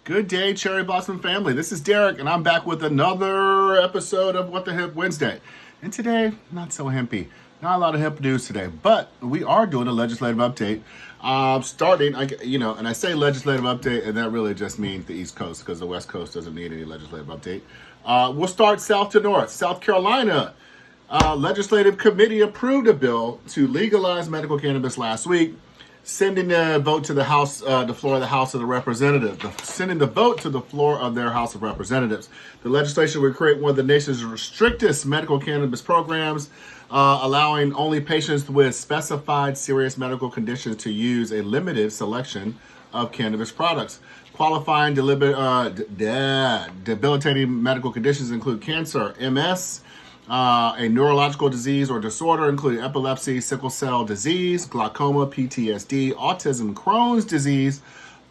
Good day, Cherry Blossom family. This is Derek, and I'm back with another episode of What the Hemp Wednesday. And today, not so hempy. Not a lot of hemp news today, but we are doing a legislative update. And I say legislative update, and that really just means the East Coast, because the West Coast doesn't need any legislative update. We'll start south to north. South Carolina. Legislative committee approved a bill to legalize medical cannabis last week, sending the vote to the House, the floor of the House of the Representatives, sending the vote to the floor of their House of Representatives. The legislation would create one of the nation's strictest medical cannabis programs, allowing only patients with specified serious medical conditions to use a limited selection of cannabis products. Qualifying debilitating medical conditions include cancer, MS, a neurological disease or disorder, including epilepsy, sickle cell disease, glaucoma, PTSD, autism, Crohn's disease,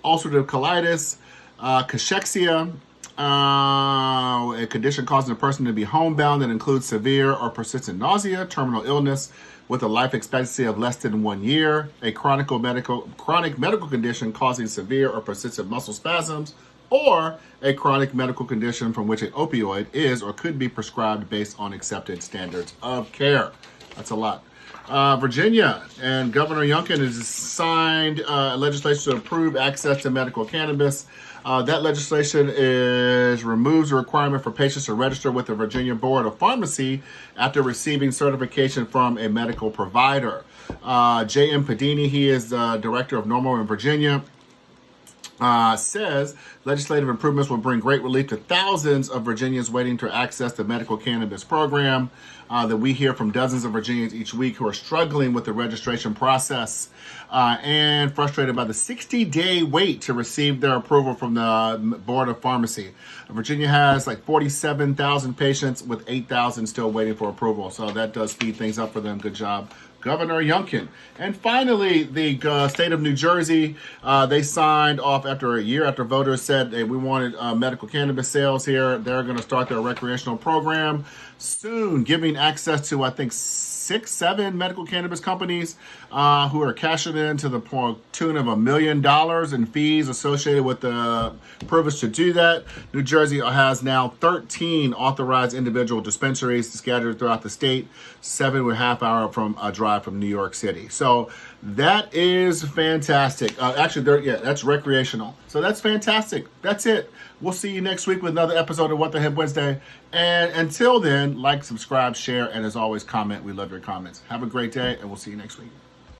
ulcerative colitis, cachexia, a condition causing a person to be homebound that includes severe or persistent nausea, terminal illness with a life expectancy of less than 1 year, a chronic medical condition causing severe or persistent muscle spasms, or a chronic medical condition from which an opioid is or could be prescribed based on accepted standards of care. That's a lot. Virginia and Governor Youngkin has signed legislation to approve access to medical cannabis. That legislation removes the requirement for patients to register with the Virginia Board of Pharmacy after receiving certification from a medical provider. J.M. Padini, he is the director of NORML in Virginia, says legislative improvements will bring great relief to thousands of Virginians waiting to access the medical cannabis program. That we hear from dozens of Virginians each week who are struggling with the registration process and frustrated by the 60-day wait to receive their approval from the Board of Pharmacy. Virginia has like 47,000 patients with 8,000 still waiting for approval. So that does speed things up for them. Good job, Governor Youngkin. And finally, the state of New Jersey, they signed off after a year after voters said we wanted medical cannabis sales here. They're going to start their recreational program soon, giving access to, I think, 6-7 medical cannabis companies who are cashing in to the tune of $1 million in fees associated with the privilege to do that. New Jersey has now 13 authorized individual dispensaries scattered throughout the state, 7.5 hour from a drive from New York City. So that is fantastic. That's recreational. So that's fantastic. That's it. We'll see you next week with another episode of What the Hemp Wednesday. And until then, like, subscribe, share, and as always, comment. We love your comments. Have a great day, and we'll see you next week.